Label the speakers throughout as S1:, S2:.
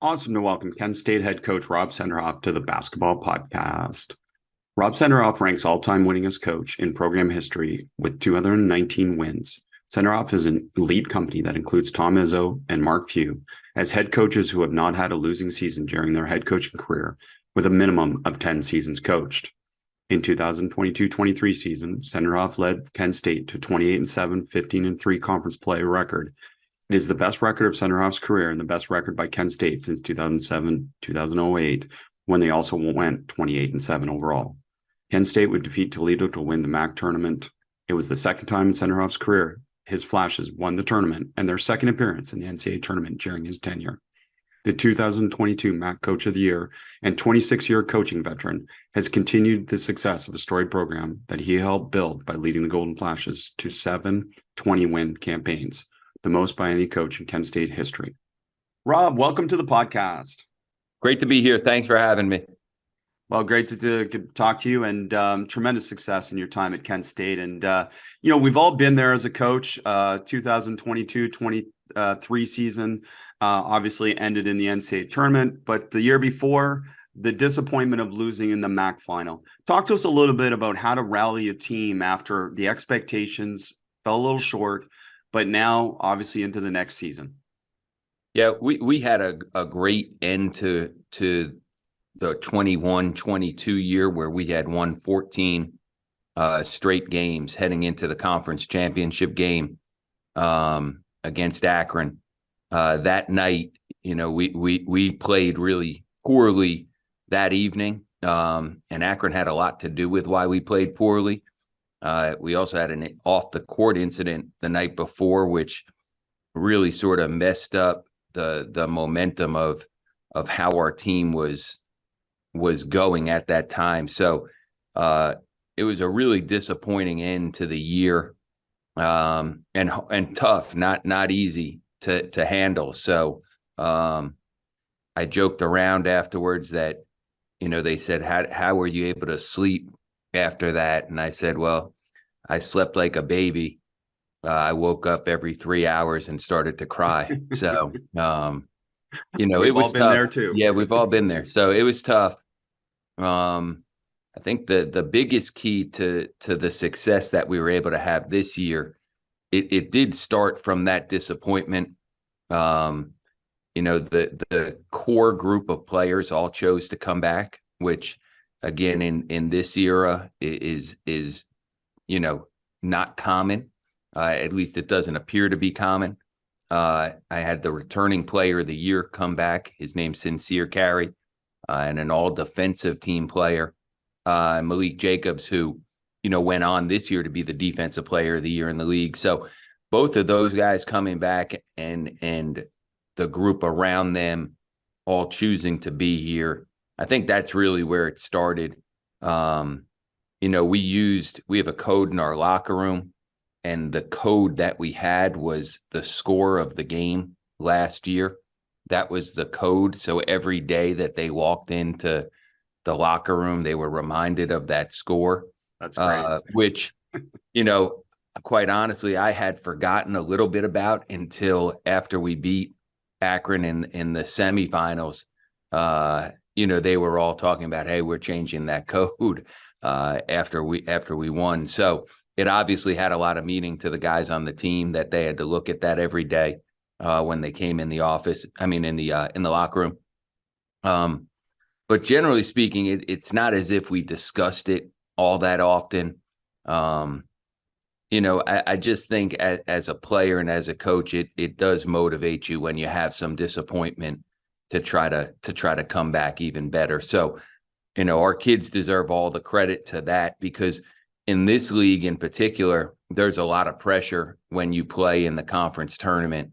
S1: awesome to welcome Kent State head coach Rob Senderoff to the Basketball Podcast. Rob Senderoff ranks all-time winningest coach in program history with 219 wins. Senderoff is an elite company that includes Tom Izzo and Mark Few as head coaches who have not had a losing season during their head coaching career, with a minimum of 10 seasons coached. In 2022-23 season, Senderoff led Kent State to 28-7, 15-3 conference play record. It is the best record of Senderoff's career and the best record by Kent State since 2007-2008, when they also went 28-7 overall. Kent State would defeat Toledo to win the MAC tournament. It was the second time in Senderoff's career his Flashes won the tournament and their second appearance in the NCAA tournament during his tenure. The 2022 MAC Coach of the Year and 26-year coaching veteran has continued the success of a storied program that he helped build by leading the Golden Flashes to 7 20-win campaigns, the most by any coach in Kent State history. Rob, welcome to the podcast.
S2: Great to be here. Thanks for having me.
S1: Well, great to talk to you, and tremendous success in your time at Kent State. And, we've all been there as a coach. 2022-23 season obviously ended in the NCAA tournament, but the year before, the disappointment of losing in the MAC final. Talk to us a little bit about how to rally a team after the expectations fell a little short, but now obviously into the next season.
S2: Yeah, we had a great end to the 21-22 year where we had won 14 straight games heading into the conference championship game against Akron. That night, we played really poorly that evening, and Akron had a lot to do with why we played poorly. We also had an off-the-court incident the night before, which really sort of messed up the momentum of how our team was going at that time. So it was a really disappointing end to the year, and tough, not easy to handle. So I joked around afterwards that, they said, how were you able to sleep after that? And I said, well, I slept like a baby. I woke up every 3 hours and started to cry. So, it was tough.
S1: There too.
S2: Yeah, we've all been there. So it was tough. I think the biggest key to the success that we were able to have this year, it did start from that disappointment. The core group of players all chose to come back, which again in this era is not common. At least it doesn't appear to be common. I had the returning player of the year come back. His name's Sincere Carey, and an all defensive team player, Malik Jacobs, who, went on this year to be the defensive player of the year in the league. So both of those guys coming back and the group around them all choosing to be here, I think that's really where it started. We have a code in our locker room, and the code that we had was the score of the game last year. That was the code. So every day that they walked into the locker room, they were reminded of that score.
S1: That's great.
S2: Which, quite honestly, I had forgotten a little bit about until after we beat Akron in the semifinals. They were all talking about, hey, we're changing that code after we won. So it obviously had a lot of meaning to the guys on the team that they had to look at that every day when they came in the office. I mean, in the locker room. But generally speaking, it's not as if we discussed it all that often. I just think as a player and as a coach, it does motivate you when you have some disappointment to try to come back even better. So, our kids deserve all the credit to that, because in this league in particular, there's a lot of pressure when you play in the conference tournament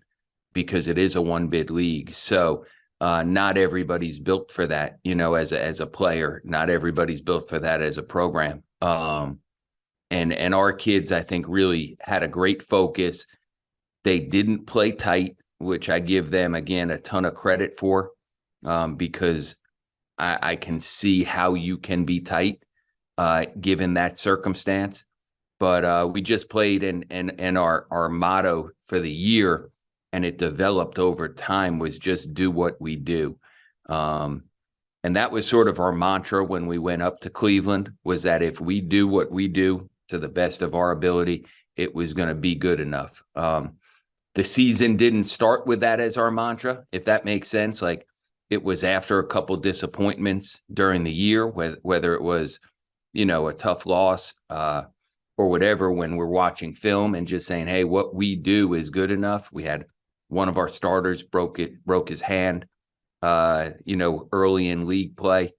S2: because it is a one-bid league. So not everybody's built for that, as a player. Not everybody's built for that as a program. And our kids, I think, really had a great focus. They didn't play tight, which I give them, again, a ton of credit for, because I can see how you can be tight given that circumstance. But we just played, and our motto for the year and it developed over time, was just do what we do. And that was sort of our mantra when we went up to Cleveland, was that if we do what we do to the best of our ability, it was going to be good enough. The season didn't start with that as our mantra, if that makes sense. Like, it was after a couple disappointments during the year, whether it was, a tough loss or whatever, when we're watching film and just saying, hey, what we do is good enough. We had one of our starters broke his hand, early in league play,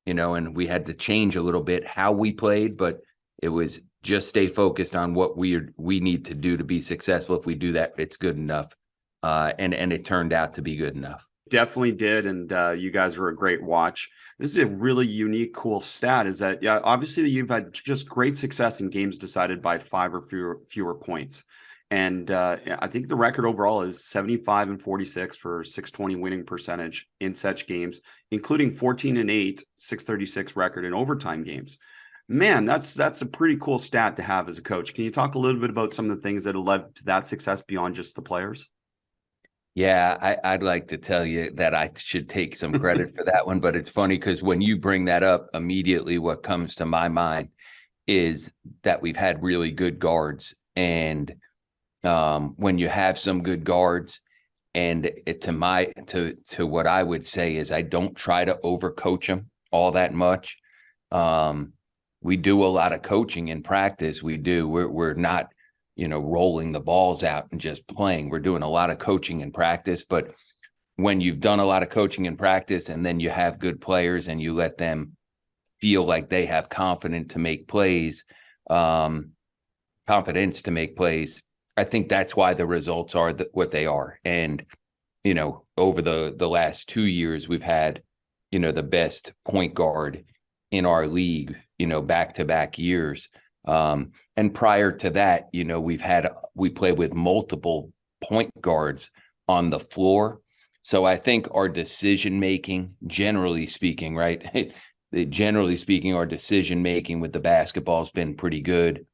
S2: and we had to change a little bit how we played, but it was just stay focused on what we need to do to be successful. If we do that, it's good enough. And it turned out to be good enough.
S1: Definitely did. And you guys were a great watch. This is a really unique, cool stat, is that, yeah, obviously you've had just great success in games decided by 5 or fewer points. And I think the record overall is 75-46 for 620 winning percentage in such games, including 14-8, 636 record in overtime games. Man, that's a pretty cool stat to have as a coach. Can you talk a little bit about some of the things that have led to that success beyond just the players?
S2: Yeah, I'd like to tell you that I should take some credit for that one, but it's funny because when you bring that up, immediately what comes to my mind is that we've had really good guards. And when you have some good guards, and to what I would say is, I don't try to overcoach them all that much. We do a lot of coaching in practice. We're not, rolling the balls out and just playing. We're doing a lot of coaching in practice. But when you've done a lot of coaching in practice, and then you have good players and you let them feel like they have confidence to make plays, I think that's why the results are what they are. And, over the last 2 years, we've had, the best point guard in our league, back-to-back years. And prior to that, we played with multiple point guards on the floor. So I think our decision-making, generally speaking, right? Generally speaking, our decision-making with the basketball has been pretty good.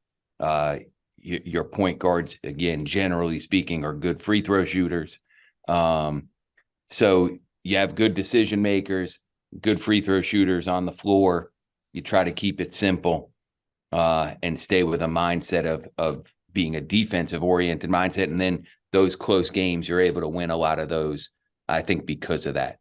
S2: Your point guards, again, generally speaking, are good free throw shooters. So you have good decision makers, good free throw shooters on the floor. You try to keep it simple and stay with a mindset of being a defensive oriented mindset. And then those close games, you're able to win a lot of those, I think, because of that.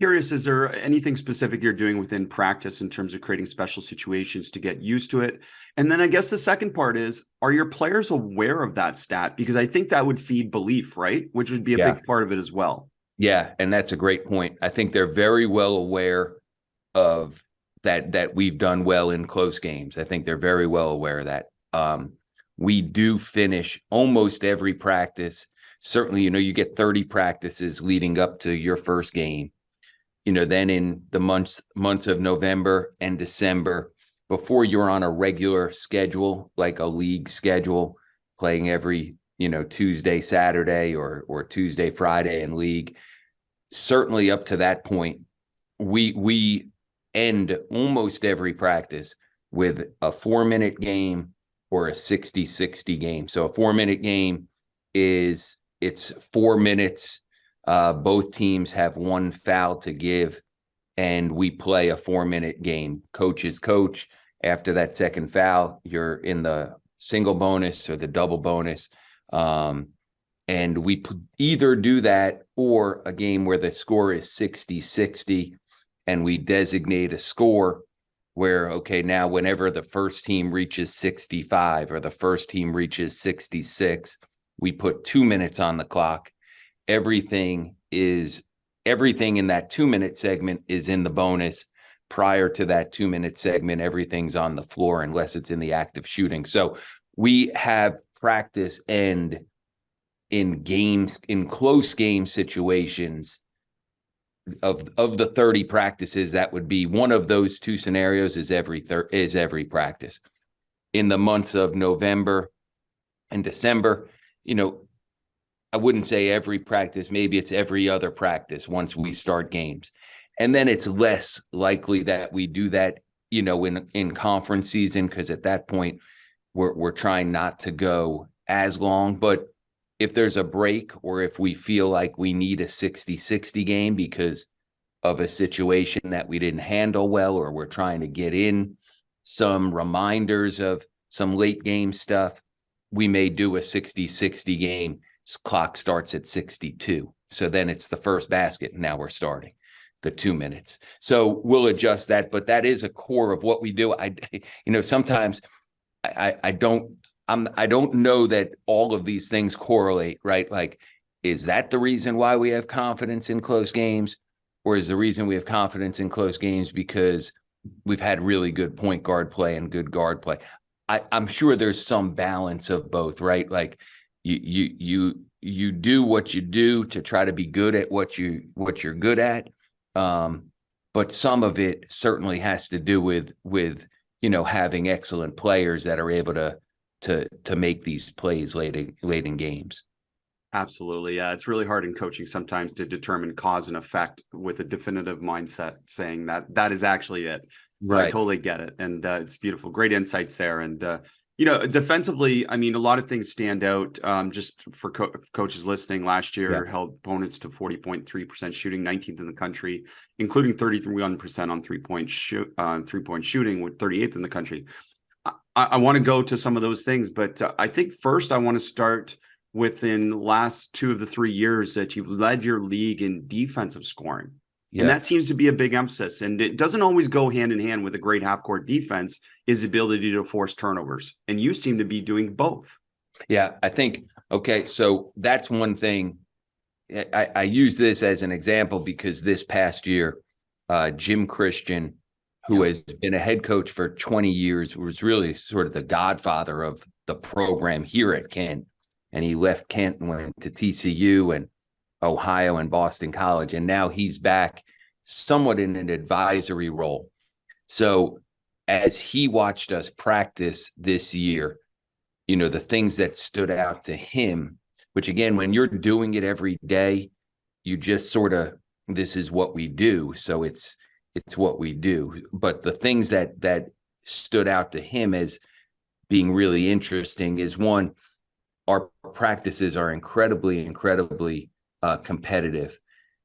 S1: Curious, is there anything specific you're doing within practice in terms of creating special situations to get used to it? And then I guess the second part is, are your players aware of that stat? Because I think that would feed belief, right? Which would be a big part of it as well.
S2: Yeah, and that's a great point. I think they're very well aware of that we've done well in close games. I think they're very well aware of that. We do finish almost every practice. Certainly, you get 30 practices leading up to your first game. Then in the months of November and December, before you're on a regular schedule, like a league schedule, playing every, Tuesday, Saturday, or Tuesday, Friday in league, certainly up to that point, we end almost every practice with a 4-minute game or a 60-60 game. So a 4-minute game it's 4 minutes. Both teams have one foul to give, and we play a 4-minute game. Coaches coach. After that second foul, you're in the single bonus or the double bonus. And we either do that or a game where the score is 60-60, and we designate a score where, okay, now whenever the first team reaches 65 or the first team reaches 66, we put 2 minutes on the clock. Everything in that 2-minute segment is in the bonus. Prior to that 2-minute segment, everything's on the floor unless it's in the act of shooting. So we have practice end in games, in close game situations. Of the 30 practices, that would be one of those two scenarios is every practice. In the months of November and December, I wouldn't say every practice, maybe it's every other practice once we start games. And then it's less likely that we do that, in conference season, because at that point we're trying not to go as long. But if there's a break or if we feel like we need a 60-60 game because of a situation that we didn't handle well, or we're trying to get in some reminders of some late game stuff, we may do a 60-60 game. Clock starts at 62. So then it's the first basket. And now we're starting the 2 minutes. So we'll adjust that, but that is a core of what we do. Sometimes I don't know that all of these things correlate, right? Like, is that the reason why we have confidence in close games? Or is the reason we have confidence in close games because we've had really good point guard play and good guard play? I'm sure there's some balance of both, right? Like you do what you do to try to be good at what you're good at. But some of it certainly has to do with having excellent players that are able to make these plays late in games.
S1: Absolutely. Yeah. It's really hard in coaching sometimes to determine cause and effect with a definitive mindset, saying that is actually it. So right. I totally get it. And it's beautiful. Great insights there. And, defensively, I mean, a lot of things stand out. Just for coaches listening, last year held opponents to 40.3% shooting, 19th in the country, including 31% on three-point shooting, with 38th in the country. I want to go to some of those things, but I think first I want to start within the last 2 of the 3 years that you've led your league in defensive scoring. Yeah. And that seems to be a big emphasis. And it doesn't always go hand in hand with a great half-court defense, is the ability to force turnovers. And you seem to be doing both.
S2: Yeah, I think, okay, so that's one thing. I use this as an example because this past year, Jim Christian, who has been a head coach for 20 years, was really sort of the godfather of the program here at Kent. And he left Kent and went to TCU and Ohio and Boston College. And now he's back somewhat in an advisory role. So as he watched us practice this year, the things that stood out to him, which again, when you're doing it every day, you just sort of, this is what we do. So it's what we do. But the things that stood out to him as being really interesting is, one, our practices are incredibly competitive.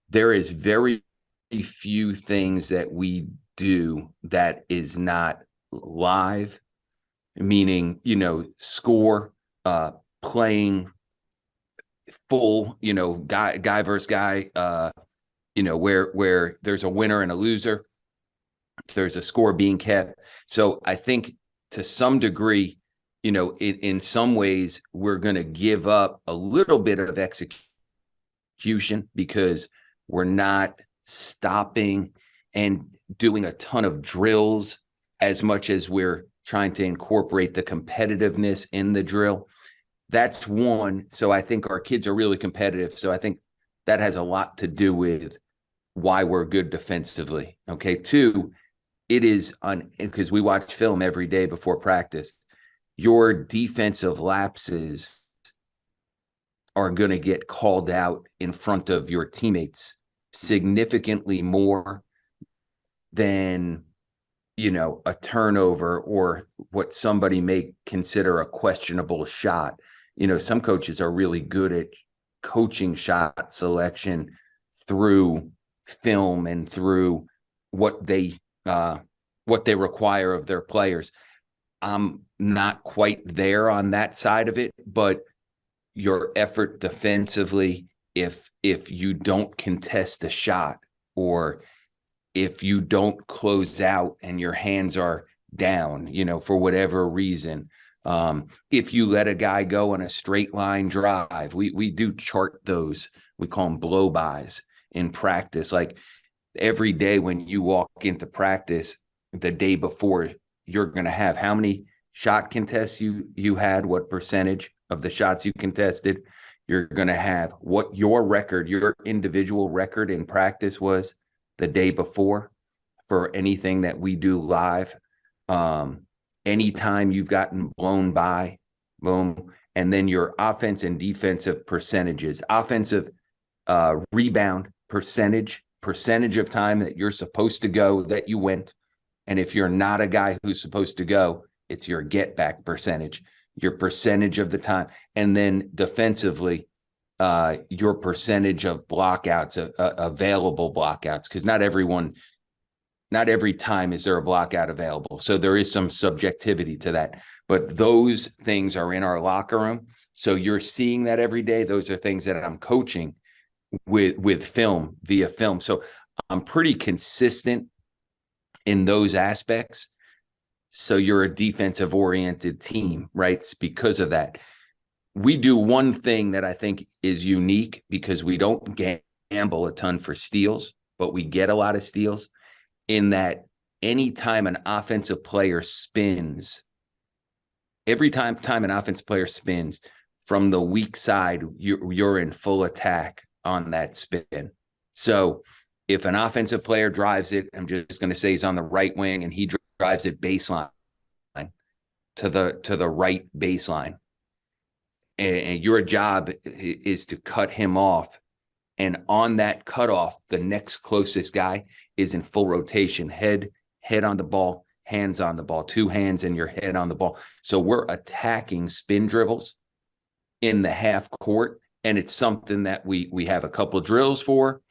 S2: There is very few things that we do that is not live, meaning, score, playing full, guy versus guy, where there's a winner and a loser, there's a score being kept. So I think to some degree, in some ways, we're going to give up a little bit of execution because we're not stopping and doing a ton of drills as much as we're trying to incorporate the competitiveness in the drill. That's one. So I think our kids are really competitive. So I think that has a lot to do with why we're good defensively. Okay. Two, it is because we watch film every day before practice. Your defensive lapses are going to get called out in front of your teammates significantly more than, a turnover or what somebody may consider a questionable shot. Some coaches are really good at coaching shot selection through film and through what they require of their players. I'm not quite there on that side of it, but your effort defensively, if you don't contest a shot, or if you don't close out and your hands are down, for whatever reason, if you let a guy go on a straight line drive, we do chart those. We call them blow-bys in practice. Like every day when you walk into practice, the day before, you're going to have how many shot contests you had, what percentage of the shots you contested. You're going to have what your individual record in practice was the day before for anything that we do live. Anytime you've gotten blown by, boom. And then your offense and defensive percentages, offensive rebound percentage of time that you're supposed to go that you went. And if you're not a guy who's supposed to go, it's your get back percentage. your percentage of the time, and then defensively, your percentage of blockouts, available blockouts, because not every time is there a blockout available. So there is some subjectivity to that, but those things are in our locker room. So you're seeing that every day. Those are things that I'm coaching with film, via film. So I'm pretty consistent in those aspects. So you're a defensive oriented team, right? It's because of that. We do one thing that I think is unique, because we don't gamble a ton for steals, but we get a lot of steals, in that anytime an offensive player spins, every time an offensive player spins from the weak side, you're in full attack on that spin. So if an offensive player drives it, I'm just going to say he's on the right wing and he drives it baseline to the right baseline, and your job is to cut him off. And on that cutoff, the next closest guy is in full rotation, head on the ball, hands on the ball, two hands and your head on the ball. So we're attacking spin dribbles in the half court, and it's something that we have a couple of drills for,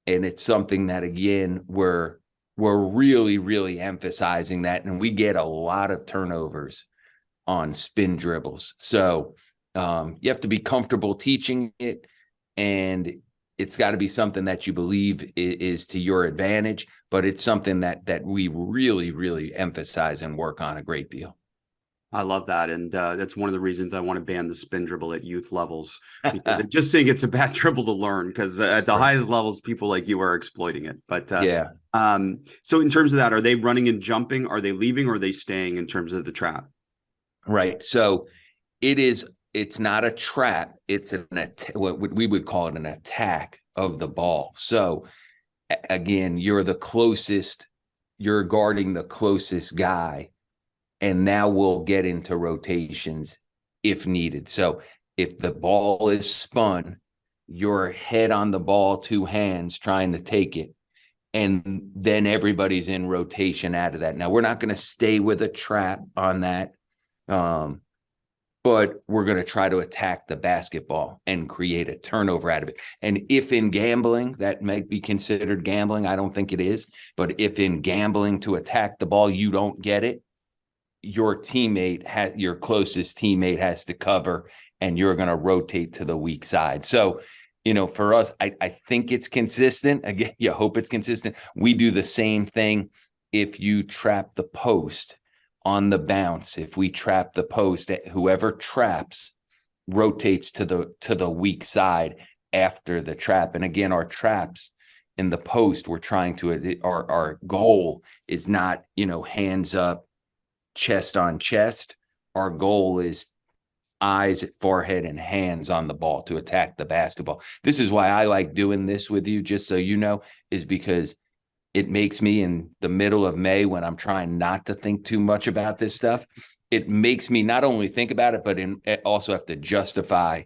S2: and it's something that, again, we're really, really emphasizing that, and we get a lot of turnovers on spin dribbles. So you have to be comfortable teaching it, and it's got to be something that you believe is to your advantage, but it's something that we really, really emphasize and work on a great deal.
S1: I love that. And that's one of the reasons I want to ban the spin dribble at youth levels, because I just think it's a bad dribble to learn, because at the highest levels, people like you are exploiting it. But
S2: yeah.
S1: So in terms of that, are they running and jumping? Are they leaving, or are they staying in terms of the trap?
S2: Right. So it's not a trap. It's what we would call it an attack of the ball. So again, you're guarding the closest guy. And now we'll get into rotations if needed. So if the ball is spun, your head on the ball, two hands trying to take it. And then everybody's in rotation out of that. Now, we're not going to stay with a trap on that. But we're going to try to attack the basketball and create a turnover out of it. And if in gambling, that might be considered gambling. I don't think it is. But if in gambling to attack the ball, you don't get it, your closest teammate has to cover, and you're going to rotate to the weak side. So, for us, I think it's consistent. Again, you hope it's consistent. We do the same thing if you trap the post on the bounce. If we trap the post, whoever traps rotates to the weak side after the trap. And again, our traps in the post, our goal is not, hands up, chest on chest. Our goal is eyes, forehead, and hands on the ball to attack the basketball. This is why I like doing this with you, just so you know, is because it makes me, in the middle of May, when I'm trying not to think too much about this stuff, it makes me not only think about it, but also have to justify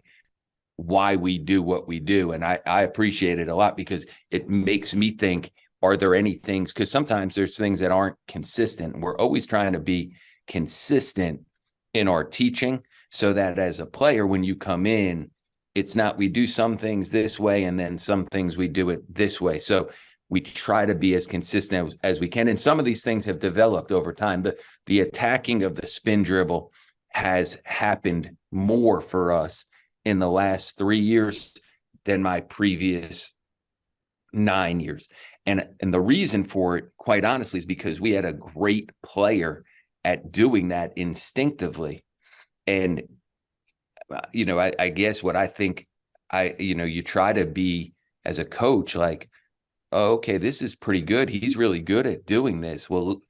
S2: why we do what we do. And I appreciate it a lot, because it makes me think, are there any things, because sometimes there's things that aren't consistent. We're always trying to be consistent in our teaching, so that as a player, when you come in, it's not we do some things this way and then some things we do it this way. So we try to be as consistent as we can. And some of these things have developed over time. The attacking of the spin dribble has happened more for us in the last 3 years than my previous 9 years. And the reason for it, quite honestly, is because we had a great player at doing that instinctively. And, I guess what I think, you try to be, as a coach, like, oh, okay, this is pretty good. He's really good at doing this. Well,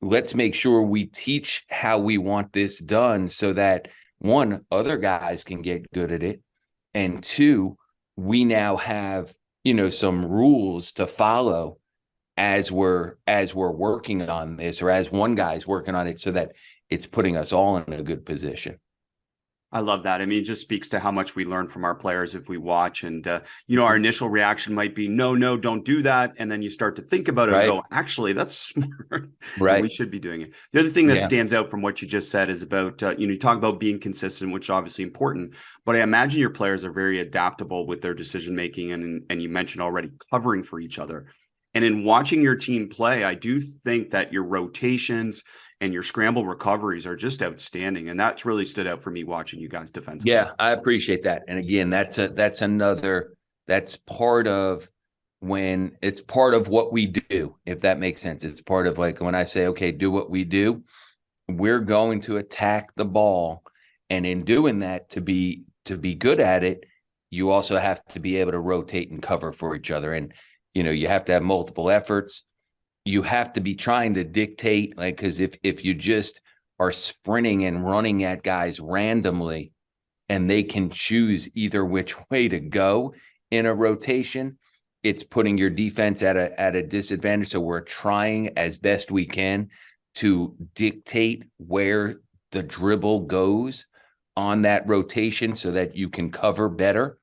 S2: let's make sure we teach how we want this done, so that, one, other guys can get good at it. And two, we now have, some rules to follow as we're working on this, or as one guy's working on it, so that it's putting us all in a good position.
S1: I love that. I mean, it just speaks to how much we learn from our players if we watch. And, our initial reaction might be, no, don't do that. And then you start to think about it and
S2: Right.
S1: go, actually, that's smart. And we
S2: Right.
S1: should be doing it. The other thing that
S2: Yeah.
S1: stands out from what you just said is about, you talk about being consistent, which is obviously important. But I imagine your players are very adaptable with their decision making. And you mentioned already covering for each other. And in watching your team play, I do think that your rotations and your scramble recoveries are just outstanding. And that's really stood out for me watching you guys defensively.
S2: Yeah, I appreciate that. And again, that's part of it's part of what we do, if that makes sense. It's part of like when I say, okay, do what we do, we're going to attack the ball. And in doing that, to be good at it, you also have to be able to rotate and cover for each other. And, you have to have multiple efforts. You have to be trying to dictate, like, because if you just are sprinting and running at guys randomly and they can choose either which way to go in a rotation, it's putting your defense at a disadvantage. So we're trying as best we can to dictate where the dribble goes on that rotation so that you can cover better.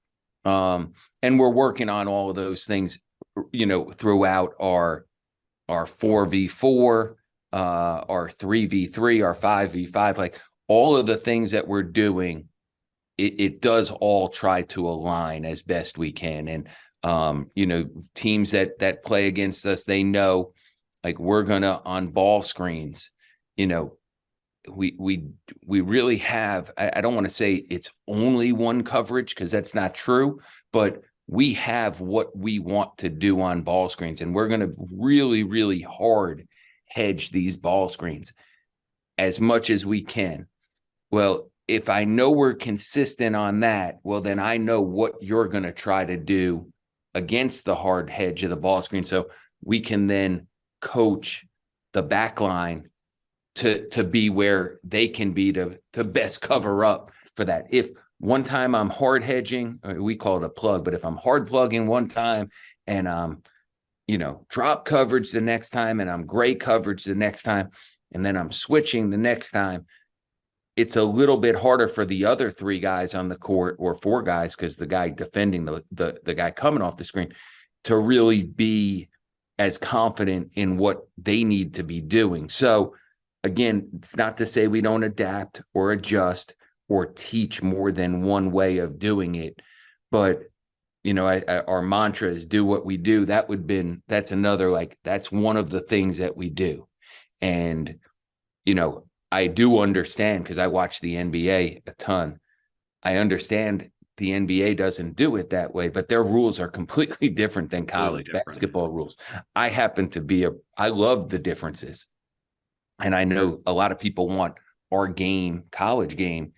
S2: And we're working on all of those things, throughout our 4v4, our 3v3, our 5v5, like all of the things that we're doing, it does all try to align as best we can. And, teams that play against us, they know, like, we're going to, on ball screens, we really have, I don't want to say it's only one coverage, because that's not true, but we have what we want to do on ball screens, and we're going to really, really hard hedge these ball screens as much as we can. Well, if I know we're consistent on that, well, then I know what you're going to try to do against the hard hedge of the ball screen. So we can then coach the back line to be where they can be to best cover up for that. If one time I'm hard hedging, we call it a plug, but if I'm hard plugging one time and I'm, drop coverage the next time and I'm gray coverage the next time, and then I'm switching the next time, it's a little bit harder for the other three guys on the court, or four guys, because the guy defending the guy coming off the screen, to really be as confident in what they need to be doing. So again, it's not to say we don't adapt or adjust or teach more than one way of doing it, but our mantra is do what we do. That's another, like, that's one of the things that we do. And I do understand, because I watch the NBA a ton. I understand the NBA doesn't do it that way, but their rules are completely different than college basketball rules. I love the differences. And I know a lot of people want our game, college game,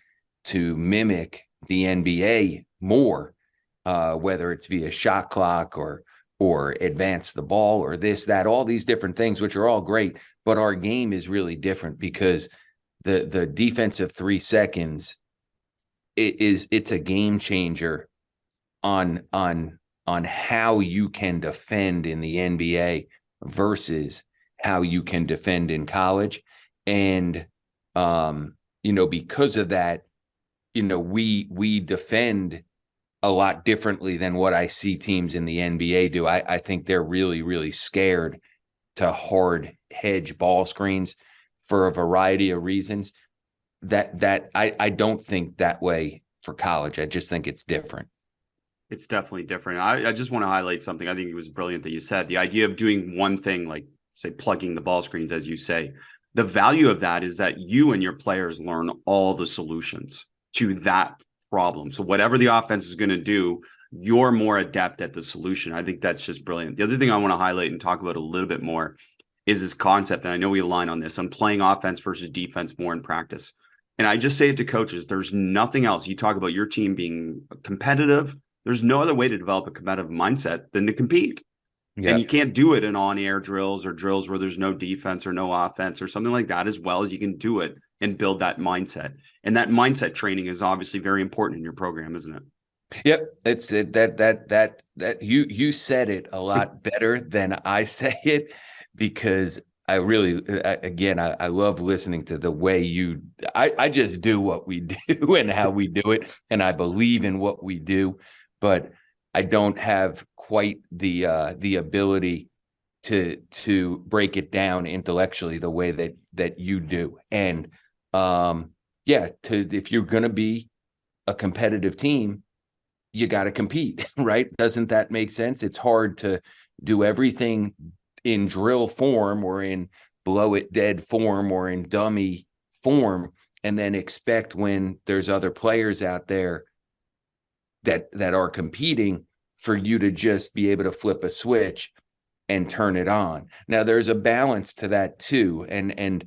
S2: to mimic the NBA more, whether it's via shot clock or advance the ball or this, that, all these different things, which are all great. But our game is really different, because the defensive 3 seconds, it's a game changer on how you can defend in the NBA versus how you can defend in college. And because of that, we defend a lot differently than what I see teams in the NBA do. I think they're really, really scared to hard hedge ball screens for a variety of reasons. That I don't think that way for college. I just think it's different.
S1: It's definitely different. I just want to highlight something. I think it was brilliant that you said the idea of doing one thing, like, say, plugging the ball screens, as you say. The value of that is that you and your players learn all the solutions to that problem. So whatever the offense is going to do, you're more adept at the solution. I think that's just brilliant. The other thing I want to highlight and talk about a little bit more is this concept, and I know we align on this, on playing offense versus defense more in practice. And I just say it to coaches, there's nothing else. You talk about your team being competitive. There's no other way to develop a competitive mindset than to compete. Yeah. And you can't do it in on-air drills or drills where there's no defense or no offense or something like that, as well as you can do it and build that mindset. And that mindset training is obviously very important in your program, isn't it?
S2: Yep. It's it, that you said it a lot better than I say it, because really, again, I love listening to the way I just do what we do and how we do it. And I believe in what we do, but I don't have quite the ability to break it down intellectually the way that you do. And if you're going to be a competitive team, you got to compete, right? Doesn't that make sense? It's hard to do everything in drill form or in blow it dead form or in dummy form, and then expect when there's other players out there that are competing for you to just be able to flip a switch and turn it on. Now there's a balance to that too. And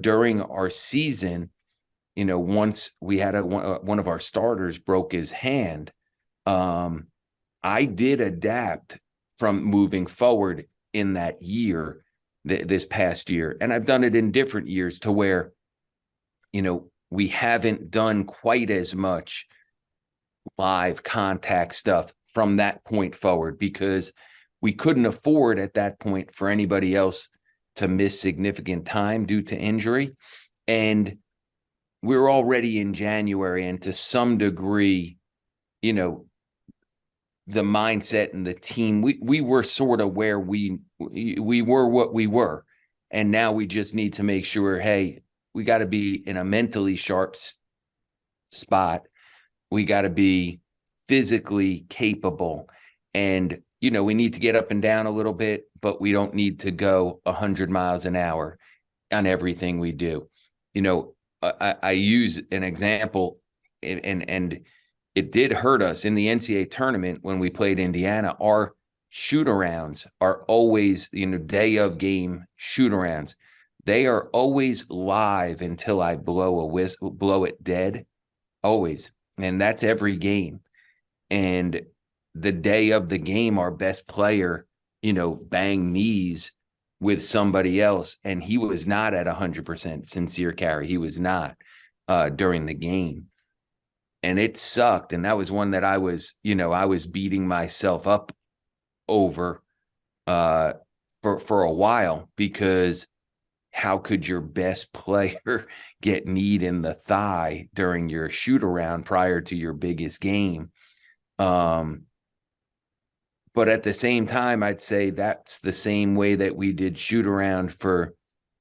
S2: during our season, once we had one of our starters broke his hand, I did adapt from moving forward in that year, this past year. And I've done it in different years to where, we haven't done quite as much live contact stuff from that point forward, because we couldn't afford at that point for anybody else to miss significant time due to injury. And we're already in January, and to some degree, the mindset and the team, we were sort of where we were what we were. And now we just need to make sure, hey, we got to be in a mentally sharp spot. We got to be physically capable. And, we need to get up and down a little bit, but we don't need to go 100 miles an hour on everything we do. I use an example, and it did hurt us in the NCAA tournament when we played Indiana. Our shoot-arounds are always, day of game shoot-arounds. They are always live until I blow a whistle, blow it dead, always. And that's every game. And the day of the game, our best player, banged knees with somebody else, and he was not at 100% sincere carry. He was not during the game. And it sucked. And that was one that I was beating myself up over for a while, because how could your best player get kneed in the thigh during your shoot around prior to your biggest game? But at the same time, I'd say that's the same way that we did shoot around for,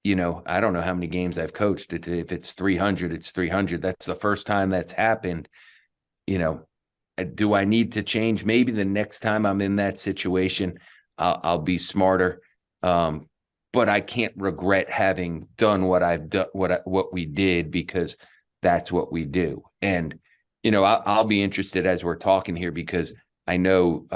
S2: I don't know how many games I've coached. If it's 300, it's 300. That's the first time that's happened. Do I need to change? Maybe the next time I'm in that situation, I'll be smarter. But I can't regret having done what I've done, what we did, because that's what we do. And, I'll be interested as we're talking here, because I know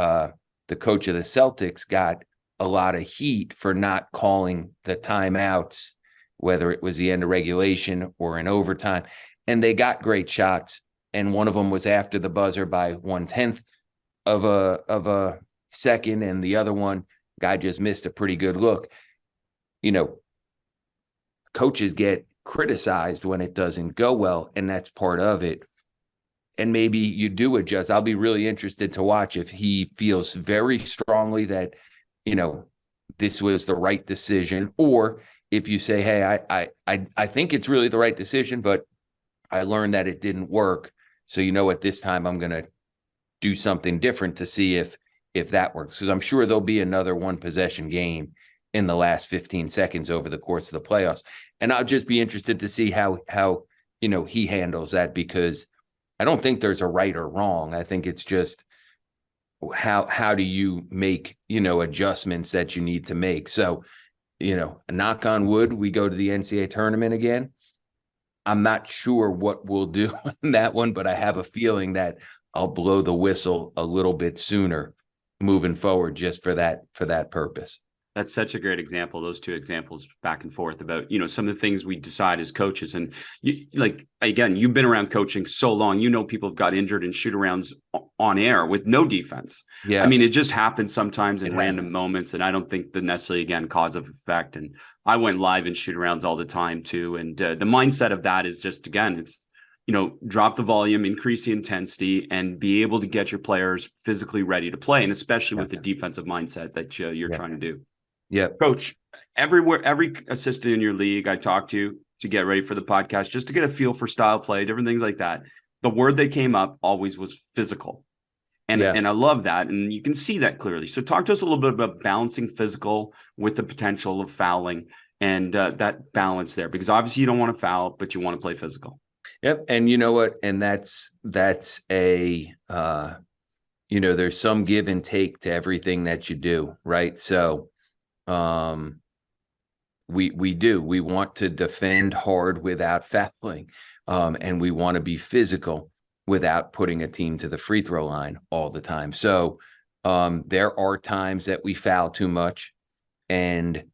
S2: the coach of the Celtics got a lot of heat for not calling the timeouts, whether it was the end of regulation or in overtime. And they got great shots. And one of them was after the buzzer by 1/10 of a second. And the other one, guy just missed a pretty good look. Coaches get criticized when it doesn't go well, and that's part of it. And maybe you do adjust. I'll be really interested to watch if he feels very strongly that, this was the right decision, or if you say, hey, I think it's really the right decision, but I learned that it didn't work. So at this time I'm going to do something different to see if that works. Because I'm sure there'll be another one possession game in the last 15 seconds over the course of the playoffs. And I'll just be interested to see how he handles that, because I don't think there's a right or wrong. I think it's just how do you make, adjustments that you need to make. So, knock on wood, we go to the NCAA tournament again. I'm not sure what we'll do in that one, but I have a feeling that I'll blow the whistle a little bit sooner moving forward, just for that purpose.
S1: That's such a great example. Those two examples back and forth about, some of the things we decide as coaches. And again, you've been around coaching so long, people have got injured in shoot arounds on air with no defense.
S2: Yeah.
S1: I mean, it just happens sometimes in random moments. And I don't think that necessarily, again, cause of effect. And I went live in shoot arounds all the time too. And the mindset of that is just, again, it's, drop the volume, increase the intensity, and be able to get your players physically ready to play. And especially with the defensive mindset that you're trying to do.
S2: Yeah,
S1: Coach, everywhere, every assistant in your league I talked to get ready for the podcast, just to get a feel for style play, different things like that. The word that came up always was physical.
S2: Yeah.
S1: And I love that. And you can see that clearly. So talk to us a little bit about balancing physical with the potential of fouling and that balance there, because obviously you don't want to foul, but you want to play physical.
S2: Yep. And you know what? And that's a, there's some give and take to everything that you do. Right. So, we want to defend hard without fouling. And we want to be physical without putting a team to the free throw line all the time. So, there are times that we foul too much, and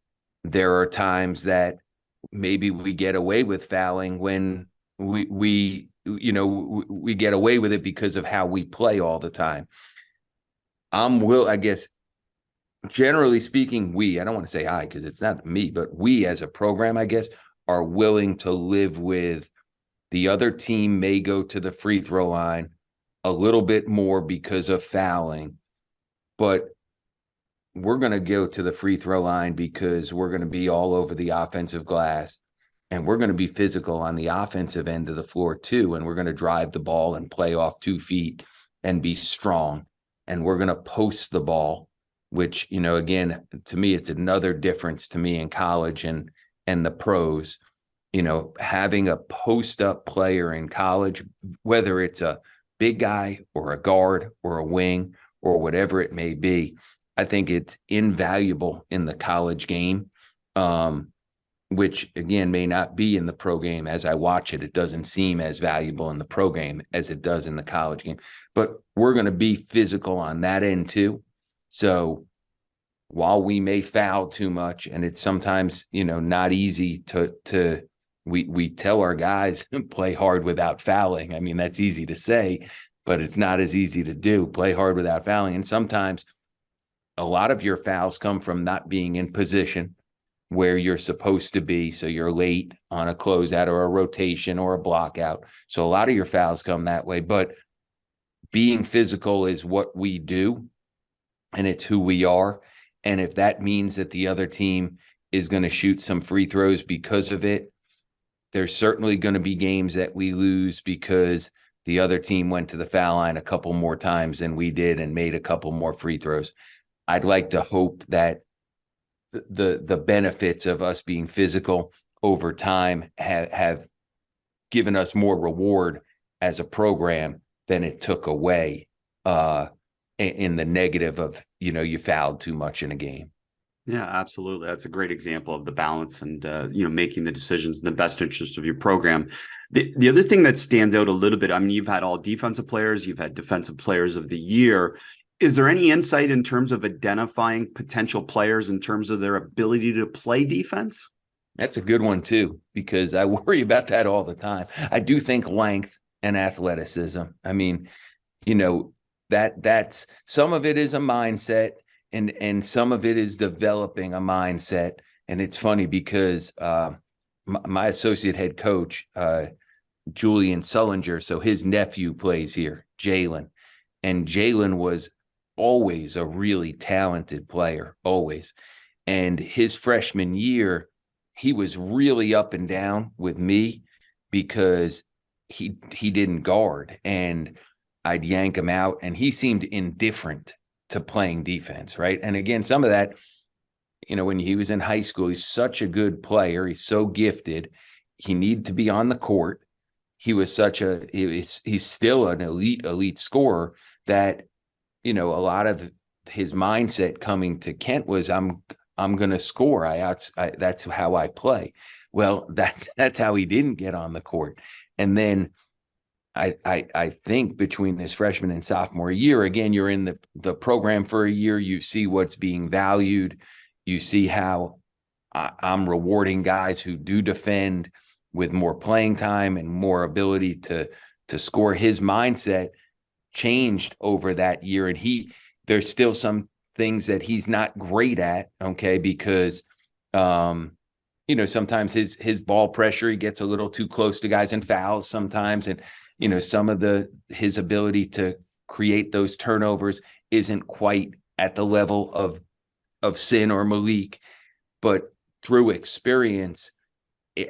S2: there are times that maybe we get away with fouling when we get away with it because of how we play all the time. I guess, generally speaking, I don't want to say I, because it's not me, but we as a program, I guess, are willing to live with the other team may go to the free throw line a little bit more because of fouling, but we're going to go to the free throw line because we're going to be all over the offensive glass, and we're going to be physical on the offensive end of the floor too. And we're going to drive the ball and play off 2 feet and be strong. And we're going to post the ball, which, again, to me, it's another difference to me in college and the pros. Having a post up player in college, whether it's a big guy or a guard or a wing or whatever it may be, I think it's invaluable in the college game, which again may not be in the pro game. As I watch it, it doesn't seem as valuable in the pro game as it does in the college game. But we're going to be physical on that end too. So while we may foul too much, and it's sometimes, not easy to we tell our guys play hard without fouling. I mean, that's easy to say, but it's not as easy to do. Play hard without fouling. And sometimes a lot of your fouls come from not being in position where you're supposed to be. So you're late on a closeout or a rotation or a block out. So a lot of your fouls come that way, but being physical is what we do, and it's who we are. And if that means that the other team is going to shoot some free throws because of it, there's certainly going to be games that we lose because the other team went to the foul line a couple more times than we did and made a couple more free throws. I'd like to hope that the benefits of us being physical over time have given us more reward as a program than it took away in the negative of, you fouled too much in a game.
S1: Yeah, absolutely. That's a great example of the balance and, making the decisions in the best interest of your program. The other thing that stands out a little bit, I mean, you've had all defensive players, you've had defensive players of the year. Is there any insight in terms of identifying potential players in terms of their ability to play defense?
S2: That's a good one too, because I worry about that all the time. I do think length and athleticism. I mean, that's some of it is a mindset, and some of it is developing a mindset. And it's funny because my associate head coach, Julian Sullinger, so his nephew plays here, Jalen. And Jalen was always a really talented player, always. And his freshman year, he was really up and down with me because he didn't guard, and I'd yank him out, and he seemed indifferent to playing defense, right? And again, some of that, when he was in high school, he's such a good player. He's so gifted. He needed to be on the court. He was he's still an elite scorer that, a lot of his mindset coming to Kent was, I'm going to score. That's how I play. Well, that's how he didn't get on the court. And then I think between his freshman and sophomore year, again, you're in the program for a year, you see what's being valued. You see how I'm rewarding guys who do defend with more playing time and more ability to score. His mindset changed over that year, and there's still some things that he's not great at, okay, because sometimes his ball pressure, he gets a little too close to guys and fouls sometimes, and some of his ability to create those turnovers isn't quite at the level of Sin or Malik. But through experience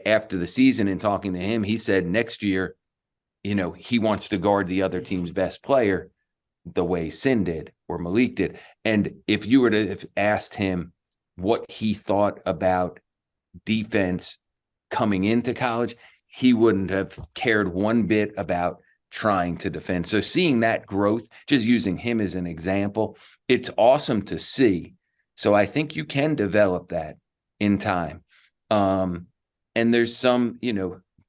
S2: after the season and talking to him, he said next year, he wants to guard the other team's best player the way Sin did or Malik did. And if you were to have asked him what he thought about defense coming into college, he wouldn't have cared one bit about trying to defend. So seeing that growth, just using him as an example, it's awesome to see. So I think you can develop that in time. And there's some,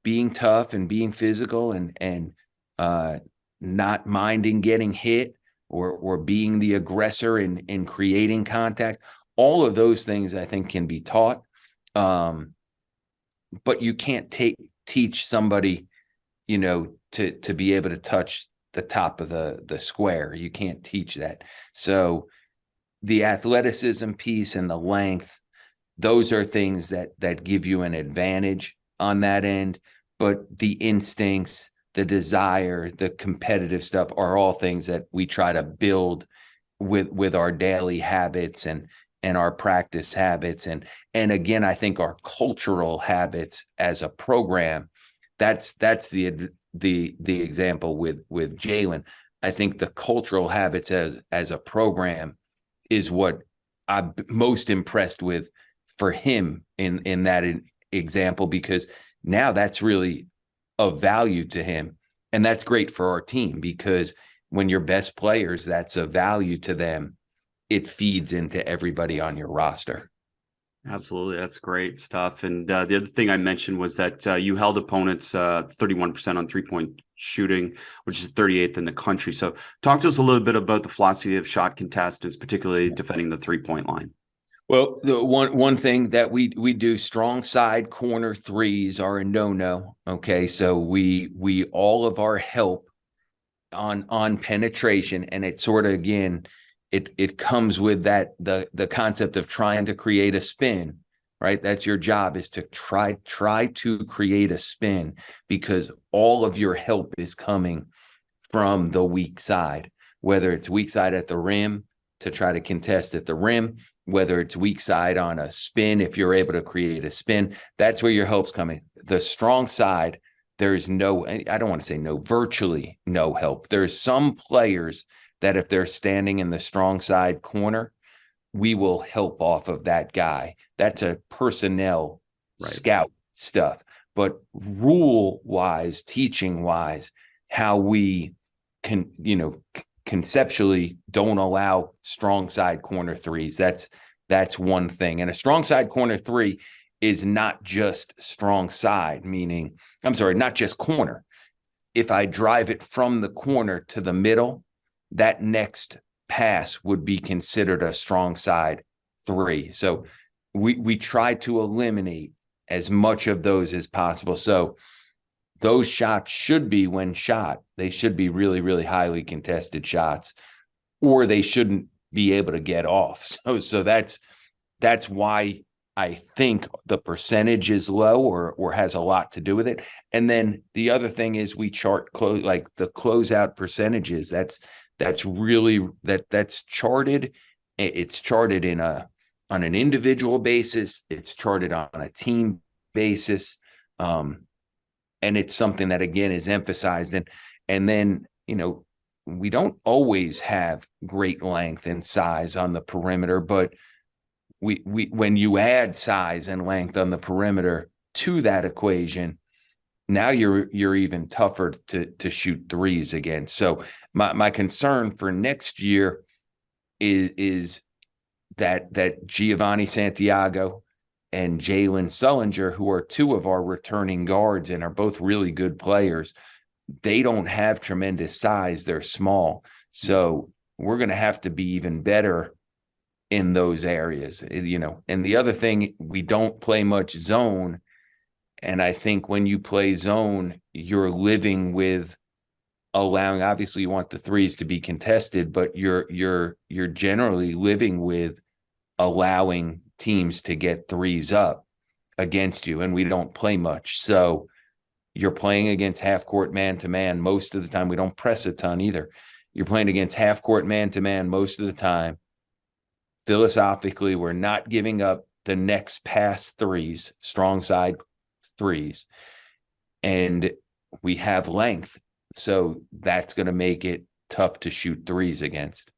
S2: being tough and being physical and not minding getting hit or being the aggressor in creating contact. All of those things I think can be taught. But you can't teach somebody, to be able to touch the top of the square. You can't teach that. So the athleticism piece and the length, those are things that give you an advantage on that end. But the instincts, the desire, the competitive stuff are all things that we try to build with our daily habits and our practice habits. And again, I think our cultural habits as a program, that's the example with Jalen. I think the cultural habits as a program is what I'm most impressed with for him in that example, because now that's really of value to him. And that's great for our team, because when your best players, that's of value to them, it feeds into everybody on your roster.
S1: Absolutely. That's great stuff. And the other thing I mentioned was that you held opponents 31% on 3-point shooting, which is 38th in the country. So talk to us a little bit about the philosophy of shot contestants, particularly defending the 3-point line.
S2: Well, the one thing that we do, strong side corner threes are a no-no. Okay. So we all of our help on penetration, and it sort of, again, it comes with that the concept of trying to create a spin, right? That's your job, is to try to create a spin, because all of your help is coming from the weak side, whether it's weak side at the rim to try to contest at the rim, whether it's weak side on a spin, if you're able to create a spin, that's where your help's coming. The strong side, there's no, I don't want to say no, virtually no help. There's some players that if they're standing in the strong side corner, we will help off of that guy. That's a personnel scout stuff. But rule-wise, teaching-wise, how we can, conceptually don't allow strong side corner threes. That's one thing. And a strong side corner three is not just strong side, meaning, not just corner. If I drive it from the corner to the middle, that next pass would be considered a strong side three. So we try to eliminate as much of those as possible. So those shots should be, when shot, they should be really, really highly contested shots, or they shouldn't be able to get off. So that's why I think the percentage is low or has a lot to do with it. And then the other thing is we chart like the closeout percentages. That's really that's charted. It's charted on an individual basis. It's charted on a team basis. And it's something that, again, is emphasized. And then, we don't always have great length and size on the perimeter, but we when you add size and length on the perimeter to that equation, now you're even tougher to shoot threes against. So my concern for next year is that Giovanni Santiago and Jalen Sullinger, who are two of our returning guards and are both really good players, they don't have tremendous size. They're small. So we're going to have to be even better in those areas, And the other thing, we don't play much zone. And I think when you play zone, you're living with allowing, obviously you want the threes to be contested, but you're generally living with allowing teams to get threes up against you, and we don't play much. So you're playing against half court man-to-man most of the time. We don't press a ton either. You're playing against half court man-to-man most of the time. Philosophically, we're not giving up the next pass threes, strong side threes, and we have length. So that's going to make it tough to shoot threes against.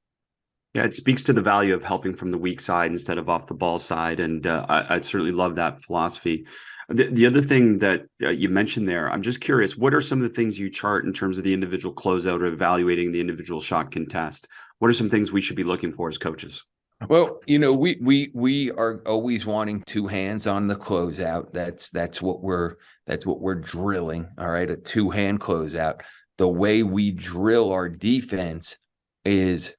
S1: Yeah, it speaks to the value of helping from the weak side instead of off the ball side. And I certainly love that philosophy. The other thing that you mentioned there, I'm just curious, what are some of the things you chart in terms of the individual closeout or evaluating the individual shot contest? What are some things we should be looking for as coaches?
S2: Well, we are always wanting two hands on the closeout. That's what we're drilling. All right, a two-hand closeout. The way we drill our defense is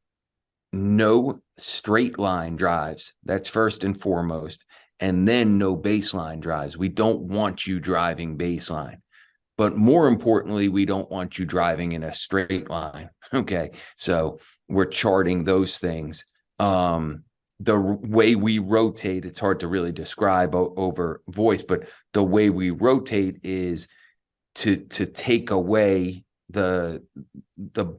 S2: no straight line drives. That's first and foremost. And then no baseline drives. We don't want you driving baseline. But more importantly, we don't want you driving in a straight line. Okay. So we're charting those things. The way we rotate, it's hard to really describe over voice, but the way we rotate is to take away the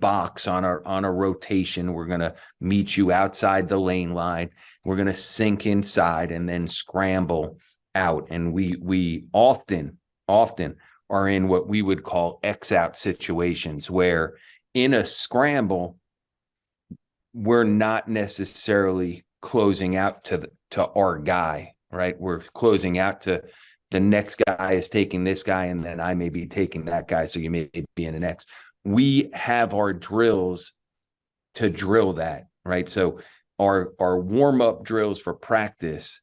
S2: box on a rotation. We're going to meet you outside the lane line. We're going to sink inside and then scramble out. And we often are in what we would call X out situations, where in a scramble, we're not necessarily closing out to our guy, right? We're closing out to the next guy is taking this guy, and then I may be taking that guy. So you may be in an X. We have our drills to drill that, right? So our warm-up drills for practice,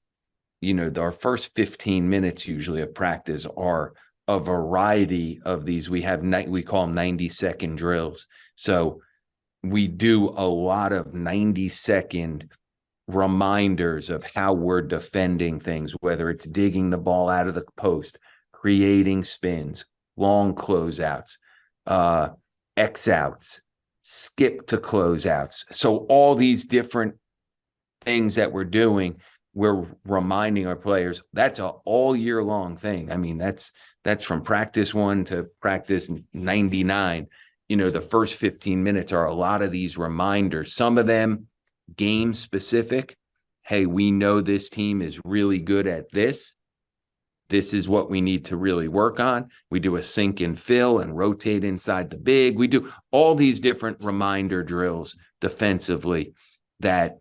S2: our first 15 minutes usually of practice are a variety of these. We call them 90-second drills. So we do a lot of 90-second reminders of how we're defending things, whether it's digging the ball out of the post, creating spins, long closeouts, X outs, skip to closeouts. So all these different things that we're doing, we're reminding our players that's a all year long thing. I mean, that's from practice 1 to practice 99. The first 15 minutes are a lot of these reminders, some of them game specific. Hey, we know this team is really good at this. This is what we need to really work on. We do a sink and fill and rotate inside the big. We do all these different reminder drills defensively that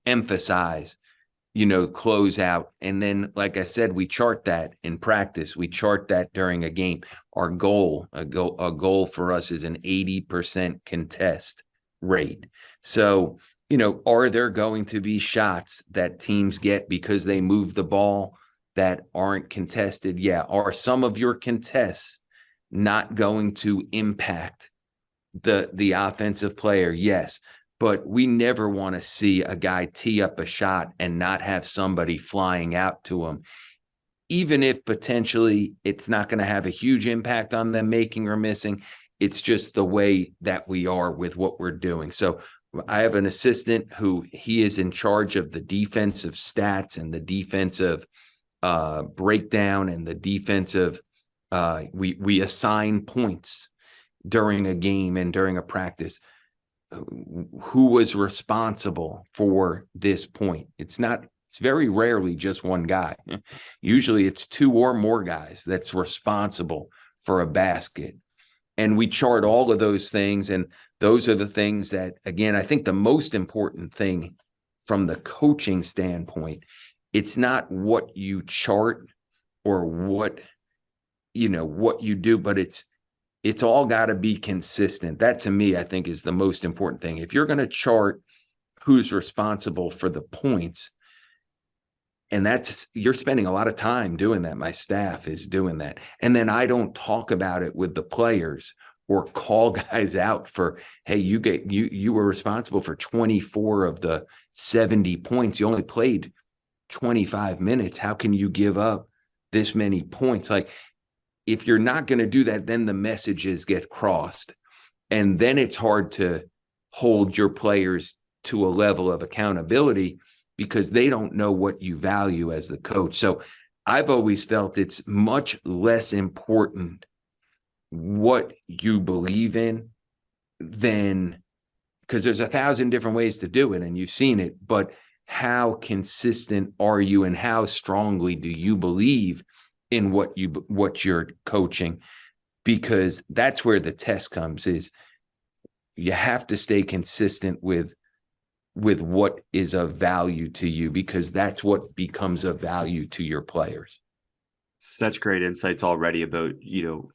S2: emphasize, close out. And then, like I said, we chart that in practice. We chart that during a game. Our goal, a goal for us is an 80% contest rate. So, are there going to be shots that teams get because they move the ball that aren't contested? Yeah. Are some of your contests not going to impact the offensive player? Yes. But we never want to see a guy tee up a shot and not have somebody flying out to him, even if potentially it's not going to have a huge impact on them making or missing. It's just the way that we are with what we're doing. So I have an assistant who he is in charge of the defensive stats and the defensive breakdown and the defensive. We assign points during a game and during a practice. Who was responsible for this point? It's very rarely just one guy. Usually it's 2 or more guys that's responsible for a basket. And we chart all of those things. And those are the things that, again, I think the most important thing from the coaching standpoint, it's not what you chart or what you do, but it's all got to be consistent. That to me, I think, is the most important thing. If you're going to chart who's responsible for the points, and you're spending a lot of time doing that. My staff is doing that. And then I don't talk about it with the players or call guys out for, hey, you were responsible for 24 of the 70 points. You only played 25 minutes. How can you give up this many points? Like, if you're not going to do that, then the messages get crossed. And then it's hard to hold your players to a level of accountability because they don't know what you value as the coach. So I've always felt it's much less important what you believe in than, because there's 1,000 different ways to do it and you've seen it, but how consistent are you and how strongly do you believe in what you're coaching? Because that's where the test comes, is you have to stay consistent with what is of value to you, because that's what becomes of value to your players.
S1: Such great insights already about,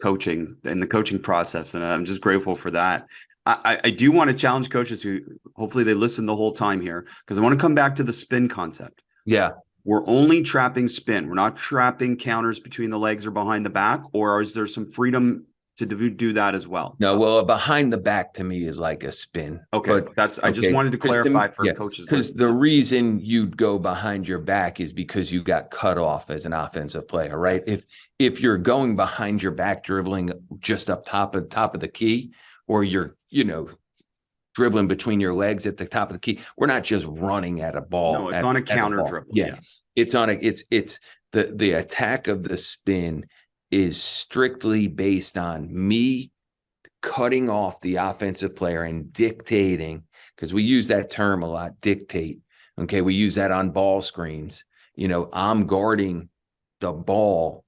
S1: coaching and the coaching process. And I'm just grateful for that. I do want to challenge coaches who hopefully they listen the whole time here, because I want to come back to the spin concept.
S2: Yeah.
S1: We're only trapping spin. We're not trapping counters between the legs or behind the back, or is there some freedom to do that as well?
S2: No, well, behind the back to me is like a spin.
S1: Okay. I just wanted to clarify for coaches.
S2: Because the reason you'd go behind your back is because you got cut off as an offensive player, right?
S1: Yes.
S2: If you're going behind your back, dribbling just up top of the key, or you're, dribbling between your legs at the top of the key, we're not just running at a ball.
S1: No, it's on a counter dribble.
S2: Yeah. It's the attack of the spin is strictly based on me cutting off the offensive player and dictating, because we use that term a lot, dictate. Okay. We use that on ball screens. I'm guarding the ball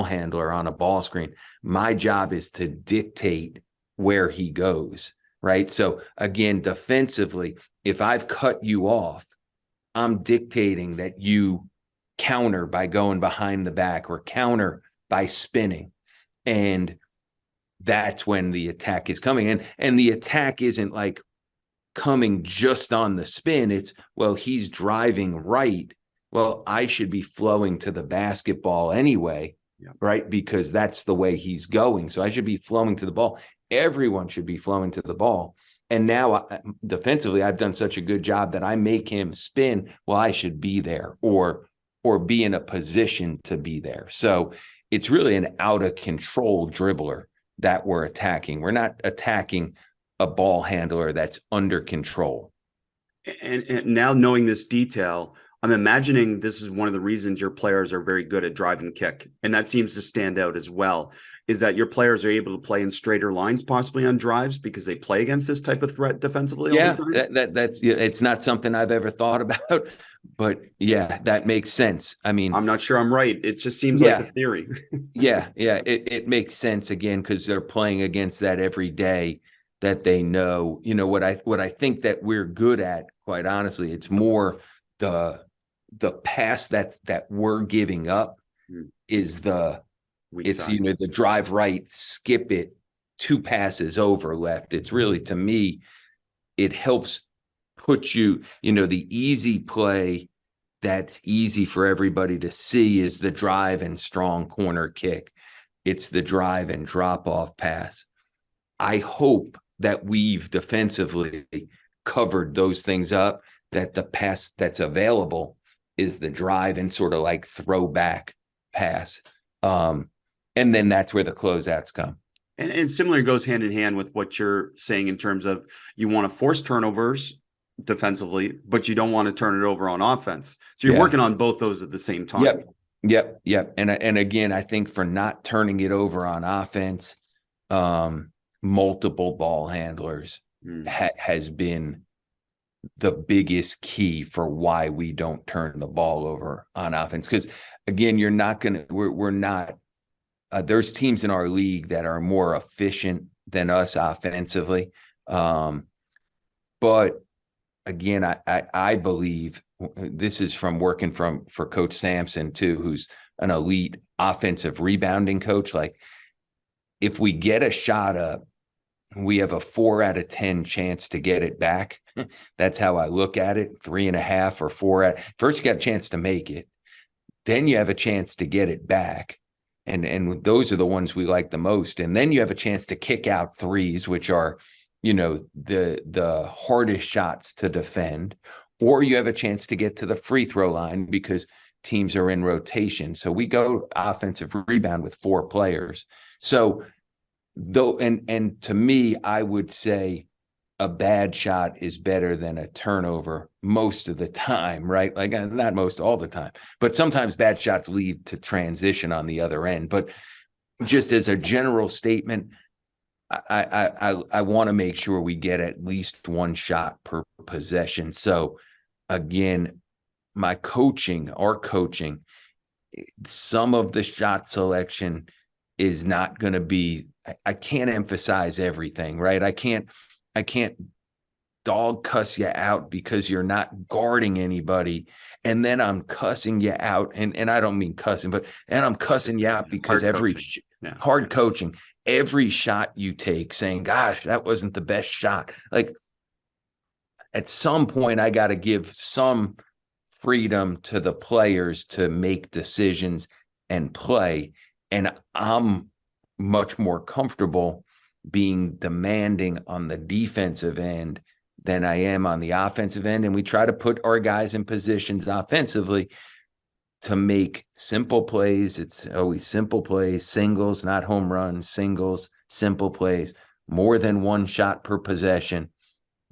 S2: handler on a ball screen. My job is to dictate where he goes. Right. So again, defensively, if I've cut you off, I'm dictating that you counter by going behind the back, or counter by spinning. And that's when the attack is coming in. And the attack isn't like coming just on the spin. It's, well, he's driving right. Well, I should be flowing to the basketball anyway, right? Because that's the way he's going. So I should be flowing to the ball. Everyone should be flowing to the ball. And now defensively, I've done such a good job that I make him spin. Well, I should be there, or be in a position to be there. So it's really an out of control dribbler that we're attacking. We're not attacking a ball handler that's under control.
S1: And now knowing this detail, I'm imagining this is one of the reasons your players are very good at drive and kick. And that seems to stand out as well, is that your players are able to play in straighter lines, possibly on drives, because they play against this type of threat defensively all the time?
S2: That's it's not something I've ever thought about, but yeah, that makes sense. I mean,
S1: I'm not sure I'm right. It just seems like a theory.
S2: It makes sense, again, because they're playing against that every day, that they know. What I think that we're good at, quite honestly, it's more the pass that we're giving up is the drive right, skip it, 2 passes over left. It's really, to me, it helps put you, the easy play that's easy for everybody to see is the drive and strong corner kick. It's the drive and drop off pass. I hope that we've defensively covered those things up, that the pass that's available is the drive and sort of like throwback pass. And then that's where the closeouts come.
S1: And similar goes hand in hand with what you're saying in terms of, you want to force turnovers defensively, but you don't want to turn it over on offense. So you're working on both those at the same time.
S2: Yep. And again, I think for not turning it over on offense, multiple ball handlers has been the biggest key for why we don't turn the ball over on offense. Because again, we're not, there's teams in our league that are more efficient than us offensively. But again, I believe this is from working for Coach Sampson too, who's an elite offensive rebounding coach. Like, if we get a shot up, we have a 4 out of 10 chance to get it back. That's how I look at it. 3.5 or 4 first, you got a chance to make it. Then you have a chance to get it back. And those are the ones we like the most. And then you have a chance to kick out threes, which are, the hardest shots to defend, or you have a chance to get to the free throw line because teams are in rotation. So we go offensive rebound with 4 players. So though, and to me, I would say a bad shot is better than a turnover most of the time, right? Like, not most, all the time, but sometimes bad shots lead to transition on the other end. But just as a general statement, I want to make sure we get at least 1 shot per possession. So again, our coaching, some of the shot selection is not going to be, I can't emphasize everything, right? I can't dog cuss you out because you're not guarding anybody. And then I'm cussing you out. And I don't mean cussing, but, and I'm cussing you out because hard coaching, every shot you take saying, gosh, that wasn't the best shot. Like, at some point I got to give some freedom to the players to make decisions and play. And I'm much more comfortable being demanding on the defensive end than I am on the offensive end. And we try to put our guys in positions offensively to make simple plays. It's always simple plays, singles, not home runs, singles, simple plays, more than one shot per possession.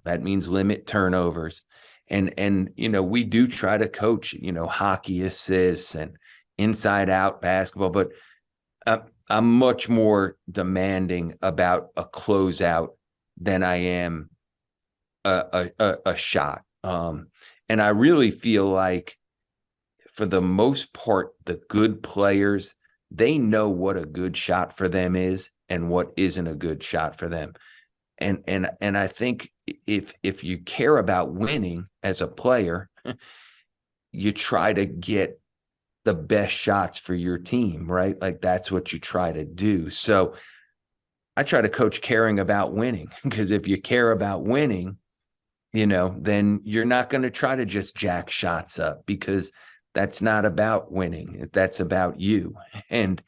S2: That means limit turnovers. And we do try to coach, hockey assists and inside out basketball, but I'm much more demanding about a closeout than I am a shot. And I really feel like, for the most part, the good players, they know what a good shot for them is and what isn't a good shot for them. And I think if you care about winning as a player, you try to get the best shots for your team, right? Like, that's what you try to do. So I try to coach caring about winning, because if you care about winning, then you're not going to try to just jack shots up, because that's not about winning. That's about you. And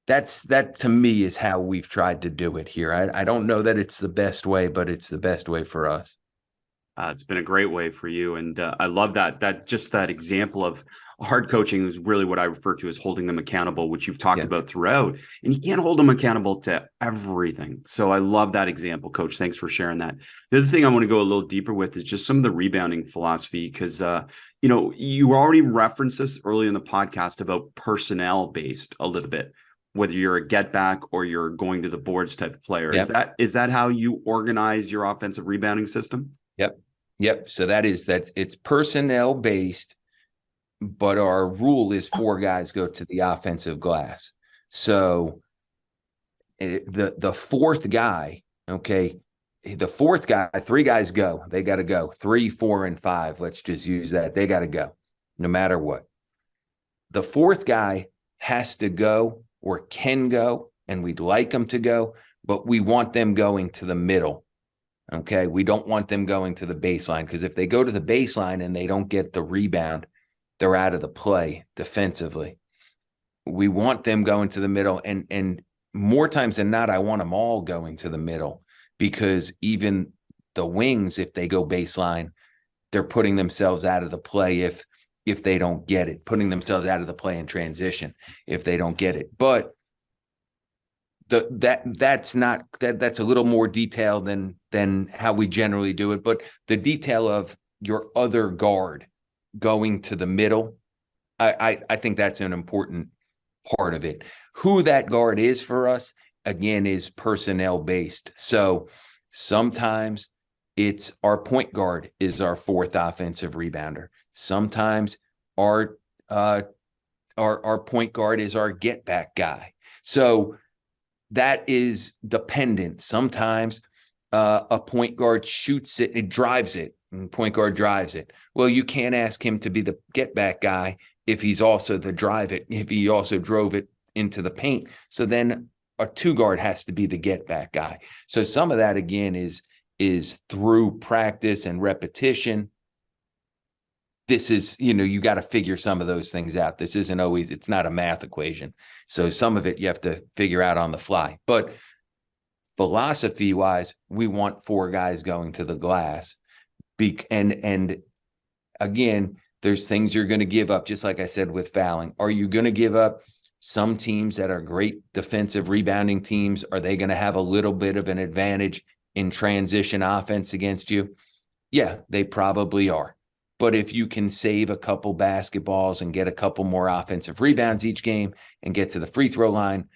S2: that to me is how we've tried to do it here. I don't know that it's the best way, but it's the best way for us.
S1: It's been a great way for you. And I love that example of hard coaching is really what I refer to as holding them accountable, which you've talked about throughout. And you can't hold them accountable to everything. So I love that example, Coach. Thanks for sharing that. The other thing I want to go a little deeper with is just some of the rebounding philosophy, because, you already referenced this early in the podcast about personnel based a little bit, whether you're a get back or you're going to the boards type of player. Yep. Is that how you organize your offensive rebounding system?
S2: Yep. So it's personnel based, but our rule is 4 guys go to the offensive glass. So the fourth guy, okay, the fourth guy, 3 guys go. They got to go. 3, 4, and 5. Let's just use that. They got to go no matter what. The fourth guy has to go or can go, and we'd like them to go, but we want them going to the middle. Okay, we don't want them going to the baseline, because if they go to the baseline and they don't get the rebound, they're out of the play defensively. We want them going to the middle, and more times than not, I want them all going to the middle, because even the wings, if they go baseline, they're putting themselves out of the play if they don't get it, putting themselves out of the play in transition if they don't get it. But that's a little more detail than how we generally do it. But the detail of your other guard going to the middle, I think that's an important part of it. Who that guard is for us, again, is personnel based. So sometimes it's our point guard is our 4th offensive rebounder. Sometimes our point guard is our get back guy. So that is dependent. Sometimes a point guard shoots it drives it, and point guard drives it. Well, you can't ask him to be the get back guy if he's also if he also drove it into the paint. So then a 2 guard has to be the get back guy. So some of that, again, is through practice and repetition. This is, you got to figure some of those things out. This isn't always, it's not a math equation. So some of it you have to figure out on the fly. But philosophy wise, we want 4 guys going to the glass. And again, there's things you're going to give up, just like I said with fouling. Are you going to give up some teams that are great defensive rebounding teams? Are they going to have a little bit of an advantage in transition offense against you? Yeah, they probably are. But if you can save a couple basketballs and get a couple more offensive rebounds each game and get to the free throw line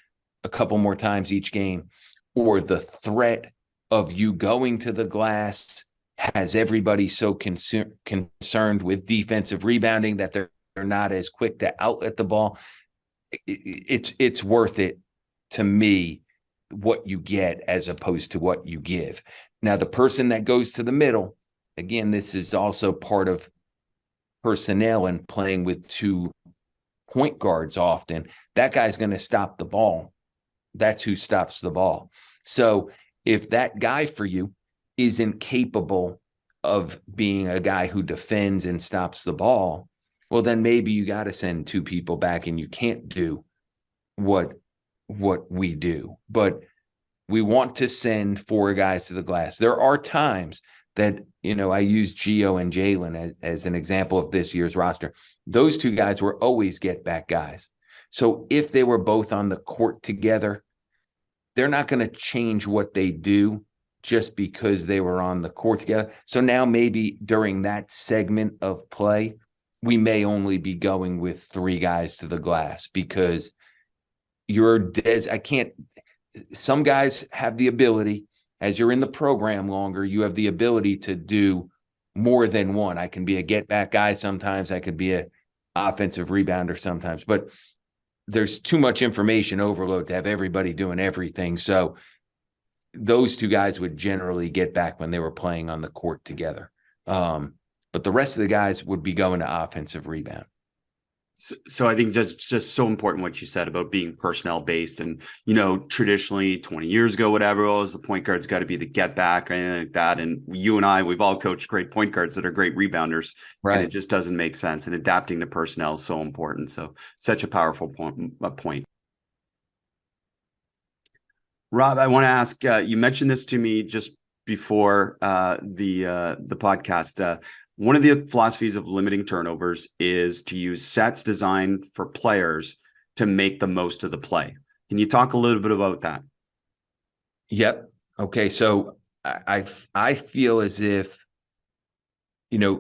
S2: a couple more times each game, or the threat of you going to the glass has everybody so concerned with defensive rebounding that they're not as quick to outlet the ball. It's worth it to me what you get as opposed to what you give. Now, the person that goes to the middle, again, this is also part of personnel and playing with two point guards often. That guy's going to stop the ball. That's who stops the ball. So if that guy for you isn't capable of being a guy who defends and stops the ball, well, then maybe you got to send two people back and you can't do what we do. But we want to send four guys to the glass. There are times that, I use Gio and Jalen as an example of this year's roster. Those two guys were always get back guys. So if they were both on the court together, they're not going to change what they do just because they were on the court together. So now maybe during that segment of play, we may only be going with three guys to the glass because some guys have the ability, as you're in the program longer, you have the ability to do more than one. I can be a get back guy sometimes. I could be a offensive rebounder sometimes, but there's too much information overload to have everybody doing everything. So those two guys would generally get back when they were playing on the court together. But the rest of the guys would be going to offensive rebound.
S1: So I think just so important what you said about being personnel based, and traditionally 20 years ago, whatever it was, the point guard's got to be the get back or anything like that. And you and I, we've all coached great point guards that are great rebounders, right? And it just doesn't make sense. And adapting the personnel is so important. So such a powerful point. Rob, I want to ask. You mentioned this to me just before the podcast. One of the philosophies of limiting turnovers is to use sets designed for players to make the most of the play. Can you talk a little bit about that?
S2: Yep. Okay. So I feel as if, there's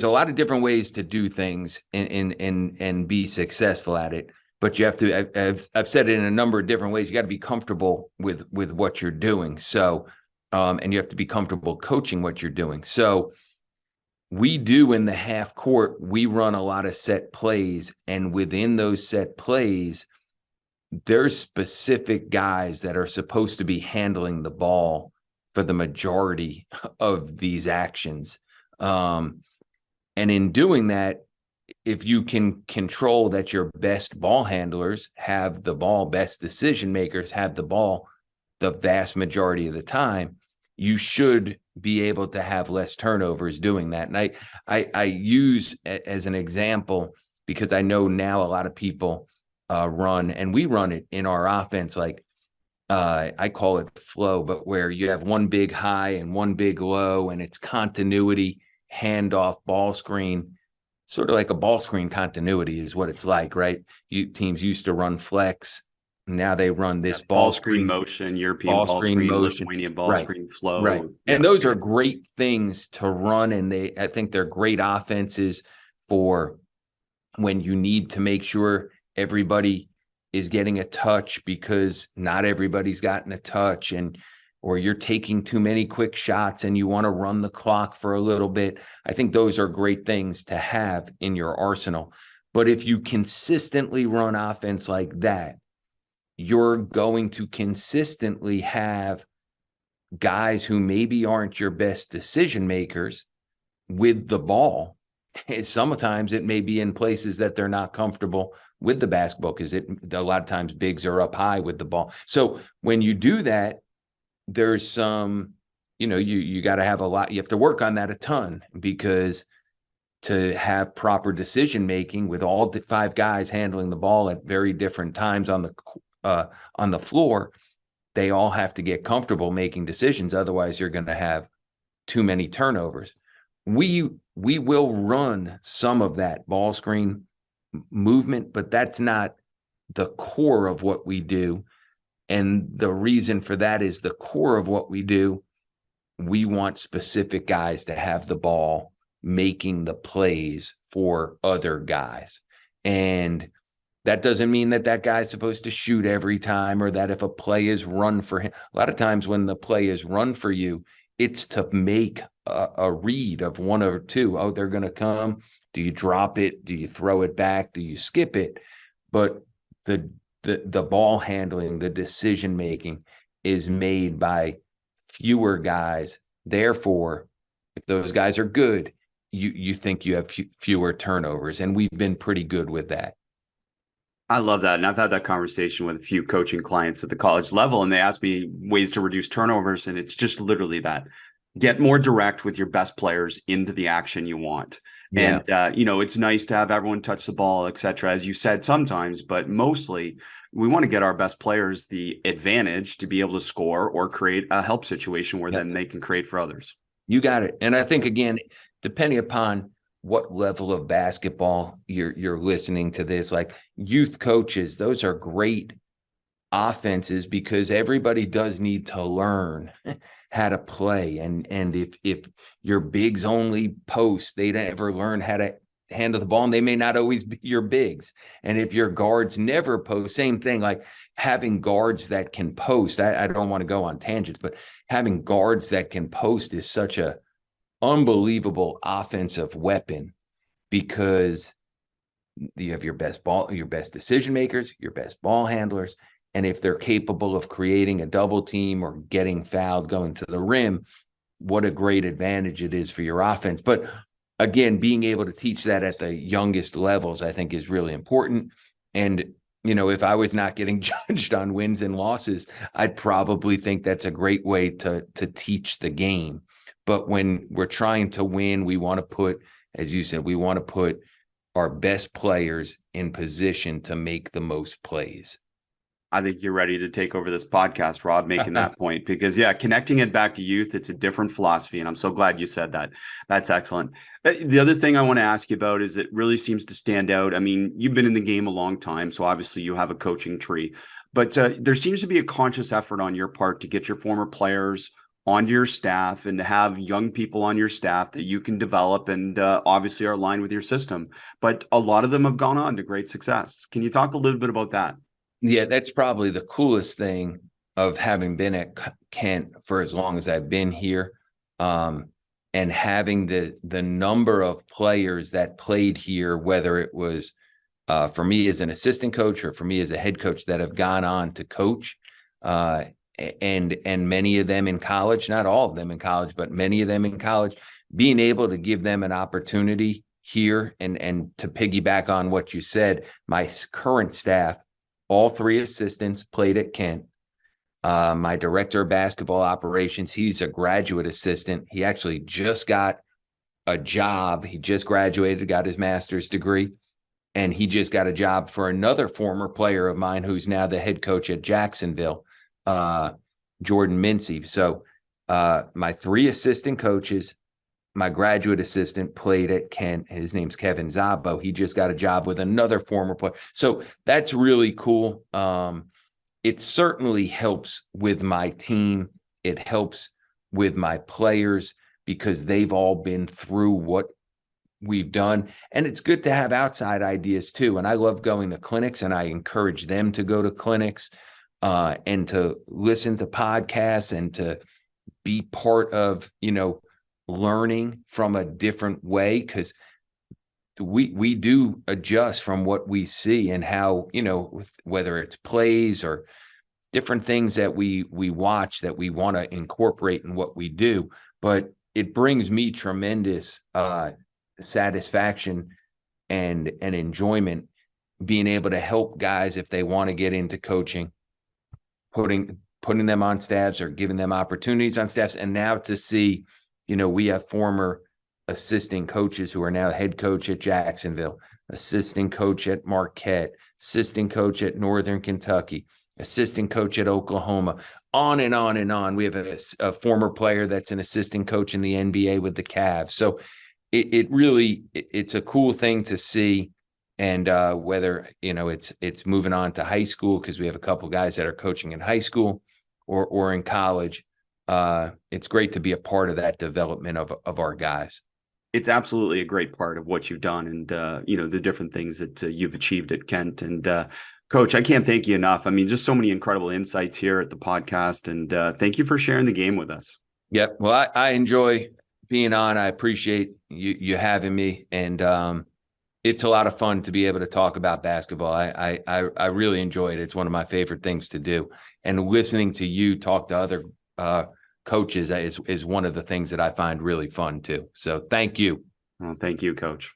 S2: a lot of different ways to do things and be successful at it. But you have to, I've said it in a number of different ways. You got to be comfortable with what you're doing. So, and you have to be comfortable coaching what you're doing. So we do in the half court, we run a lot of set plays, and within those set plays, there's specific guys that are supposed to be handling the ball for the majority of these actions. And in doing that, if you can control that your best ball handlers have the ball, best decision makers have the ball the vast majority of the time, you should be able to have less turnovers doing that. And I use as an example, because I know now a lot of people run, and we run it in our offense, like I call it flow, but where you have one big high and one big low, and it's continuity, handoff, ball screen. Sort of like a ball screen continuity is what it's like, right? Teams used to run flex. Now they run this ball screen
S1: motion, European ball screen motion, Lithuanian ball screen flow.
S2: Right. Yeah. And those are great things to run. And I think they're great offenses for when you need to make sure everybody is getting a touch, because not everybody's gotten a touch, or you're taking too many quick shots and you want to run the clock for a little bit. I think those are great things to have in your arsenal. But if you consistently run offense like that, you're going to consistently have guys who maybe aren't your best decision makers with the ball. Sometimes it may be in places that they're not comfortable with the basketball, because a lot of times bigs are up high with the ball. So when you do that, there's some, you got to have a lot, you have to work on that a ton, because to have proper decision making with all 5 guys handling the ball at very different times on the floor, they all have to get comfortable making decisions. Otherwise, you're going to have too many turnovers. We will run some of that ball screen movement, but that's not the core of what we do. And the reason for that is the core of what we do. We want specific guys to have the ball making the plays for other guys. And that doesn't mean that guy's supposed to shoot every time, or that if a play is run for him. A lot of times when the play is run for you, it's to make a read of one or two. Oh, they're going to come. Do you drop it? Do you throw it back? Do you skip it? But the ball handling, the decision making is made by fewer guys. Therefore, if those guys are good, you think you have fewer turnovers, and we've been pretty good with that.
S1: I love that. And I've had that conversation with a few coaching clients at the college level, and they ask me ways to reduce turnovers. And it's just literally that: get more direct with your best players into the action you want.
S2: Yeah.
S1: And, it's nice to have everyone touch the ball, et cetera, as you said, sometimes, but mostly we want to get our best players the advantage to be able to score or create a help situation where then they can create for others.
S2: You got it. And I think, again, depending upon what level of basketball you're listening to this, like youth coaches, those are great offenses because everybody does need to learn how to play. And if your bigs only post, they never learn how to handle the ball, and they may not always be your bigs. And if your guards never post, same thing, like having guards that can post. I don't want to go on tangents, but having guards that can post is such a unbelievable offensive weapon because you have your best decision makers, your best ball handlers. And if they're capable of creating a double team or getting fouled, going to the rim, what a great advantage it is for your offense. But again, being able to teach that at the youngest levels, I think, is really important. And, if I was not getting judged on wins and losses, I'd probably think that's a great way to teach the game. But when we're trying to win, we want to put, as you said, we want to put our best players in position to make the most plays.
S1: I think you're ready to take over this podcast, Rob, making that point, because connecting it back to youth, it's a different philosophy. And I'm so glad you said that. That's excellent. The other thing I want to ask you about is it really seems to stand out. I mean, you've been in the game a long time, so obviously you have a coaching tree, but there seems to be a conscious effort on your part to get your former players onto your staff and to have young people on your staff that you can develop and obviously are aligned with your system. But a lot of them have gone on to great success. Can you talk a little bit about that?
S2: Yeah, that's probably the coolest thing of having been at Kent for as long as I've been here, and having the number of players that played here, whether it was for me as an assistant coach or for me as a head coach, that have gone on to coach, and many of them in college, not all of them in college, but many of them in college, being able to give them an opportunity here, and to piggyback on what you said, my current staff, all three assistants played at Kent. My director of basketball operations, he's a graduate assistant. He actually just got a job. He just graduated, got his master's degree, and he just got a job for another former player of mine who's now the head coach at Jacksonville, Jordan Mincy. So my three assistant coaches, my graduate assistant played at Kent. His name's Kevin Zabbo. He just got a job with another former player. So that's really cool. It certainly helps with my team. It helps with my players because they've all been through what we've done. And it's good to have outside ideas too. And I love going to clinics, and I encourage them to go to clinics and to listen to podcasts and to be part of, learning from a different way, because we do adjust from what we see and how, whether it's plays or different things that we watch that we want to incorporate in what we do. But it brings me tremendous satisfaction and enjoyment being able to help guys if they want to get into coaching, putting them on staffs or giving them opportunities on staffs. And now to see, we have former assistant coaches who are now head coach at Jacksonville, assistant coach at Marquette, assistant coach at Northern Kentucky, assistant coach at Oklahoma, on and on and on. We have a former player that's an assistant coach in the NBA with the Cavs. So it's a cool thing to see. And whether, it's moving on to high school, because we have a couple guys that are coaching in high school or in college, it's great to be a part of that development of our guys.
S1: It's absolutely a great part of what you've done and, the different things that you've achieved at Kent. And Coach, I can't thank you enough. I mean, just so many incredible insights here at the podcast. And thank you for sharing the game with us.
S2: Yep. Well, I enjoy being on. I appreciate you having me, and it's a lot of fun to be able to talk about basketball. I really enjoy it. It's one of my favorite things to do, and listening to you talk to other coaches is one of the things that I find really fun too. So thank you.
S1: Well, thank you, Coach.